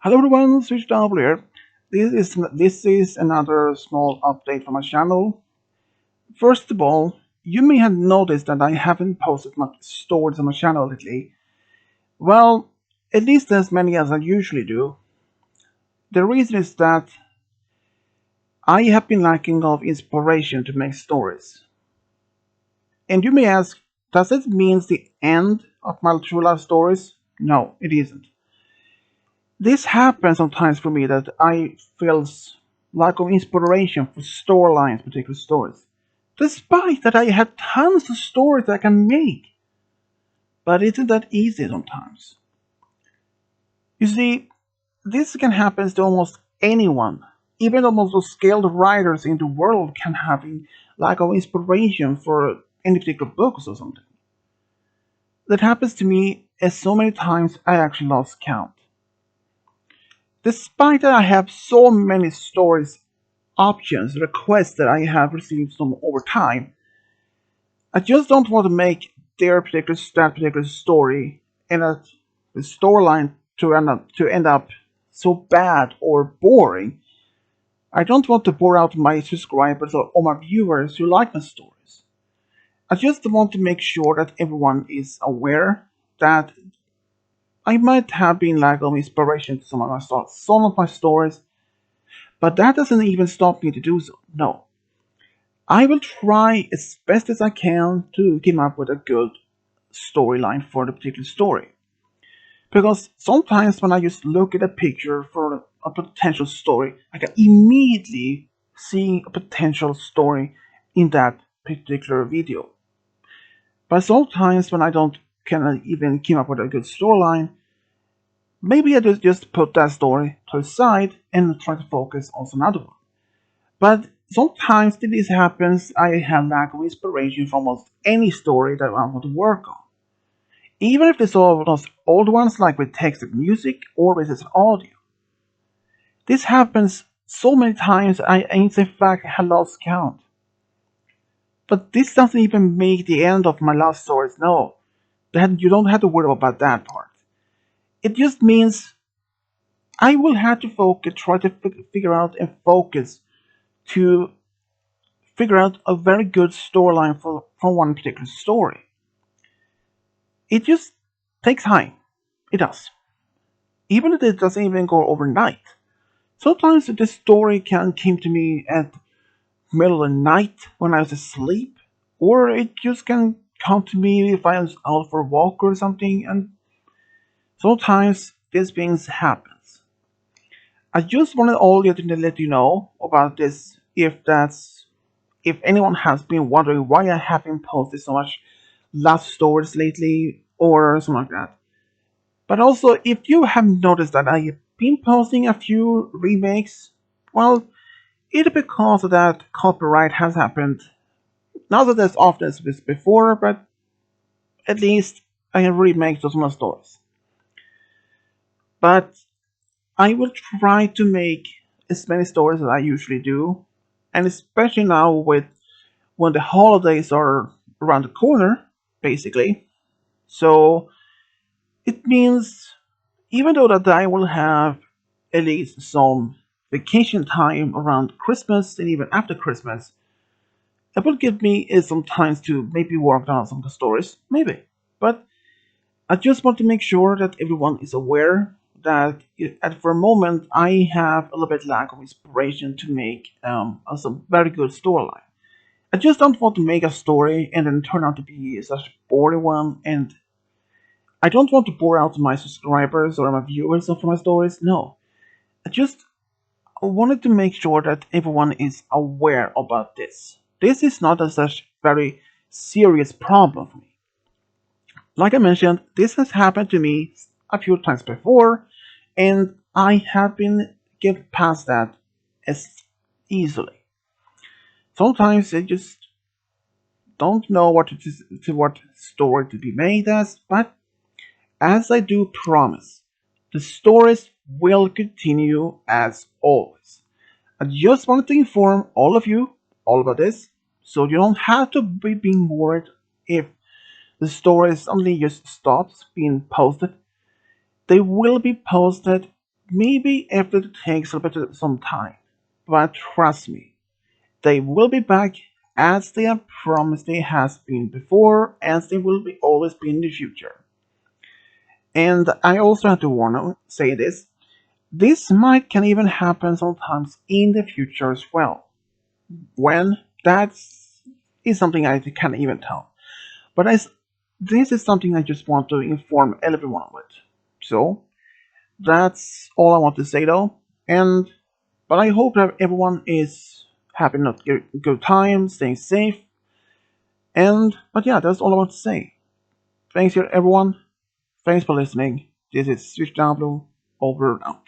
Hello everyone, Switch Double here. This is another small update from my channel. First of all, you may have noticed that I haven't posted much stories on my channel lately. Well, at least as many as I usually do. The reason is that I have been lacking of inspiration to make stories. And you may ask, does it mean the end of my true life stories? No, it isn't. This happens sometimes for me that I feels lack of inspiration for storylines, particular stories. Despite that I have tons of stories that I can make. But isn't that easy sometimes? You see, this can happen to almost anyone. Even the most skilled writers in the world can have a lack of inspiration for any particular books or something. That happens to me as so many times I actually lost count. Despite that I have so many stories options, requests that I have received from over time. I just don't want to make that particular story and the storyline to end up so bad or boring. I don't want to bore out my subscribers or my viewers who like my stories. I just want to make sure that everyone is aware that I might have been lack of inspiration to some of my stories, but that doesn't even stop me to do so. No, I will try as best as I can to come up with a good storyline for the particular story. Because sometimes when I just look at a picture for a potential story, I can immediately see a potential story in that particular video. But sometimes when I don't can even come up with a good storyline, maybe I just put that story to the side and try to focus on some other one. But sometimes this happens, I have lack of inspiration from almost any story that I want to work on. Even if it's all those old ones like with text and music or with its audio. This happens so many times I in fact have lost count. But this doesn't even make the end of my last stories, no. That you don't have to worry about that part. It just means I will have to focus, try to figure out and focus to figure out a very good storyline for one particular story. It just takes time. It does. Even if it doesn't even go overnight. Sometimes the story can come to me at middle of the night when I was asleep, or it just can come to me if I was out for a walk or something, and sometimes these things happens. I just wanted all you to let you know about this if anyone has been wondering why I haven't posted so much love stories lately or something like that. But also, if you have noticed that I have been posting a few remakes, well, it's because of that copyright has happened. Not that as often as this before, but at least I have remakes of some stories. But I will try to make as many stories as I usually do, and especially now with when the holidays are around the corner, basically. So it means even though that I will have at least some vacation time around Christmas and even after Christmas, it will give me some time to maybe work on some of the stories, maybe. But I just want to make sure that everyone is aware that at for a moment I have a little bit lack of inspiration to make some very good storyline. I just don't want to make a story and then turn out to be such a boring one, and I don't want to bore out my subscribers or my viewers for my stories. No, I just wanted to make sure that everyone is aware about this. This is not a such very serious problem for me. Like I mentioned, this has happened to me a few times before, and I have been get past that as easily. Sometimes I just don't know what story to be made as, but as I do promise, the stories will continue as always. I just wanted to inform all of you all about this, so you don't have to be being worried if the story suddenly just stops being posted. They will be posted Maybe if it takes a bit of some time, but trust me, they will be back as they have promised they has been before, as they will be always be in the future. And I also have to say this. This might can even happen sometimes in the future as well. When that's is something I can't even tell. But this is something I just want to inform everyone with. So that's all I want to say though. And but I hope that everyone is having a good time, staying safe. And but yeah, that's all I want to say. Thanks here everyone. Thanks for listening. This is Switch Down Blue, over and out.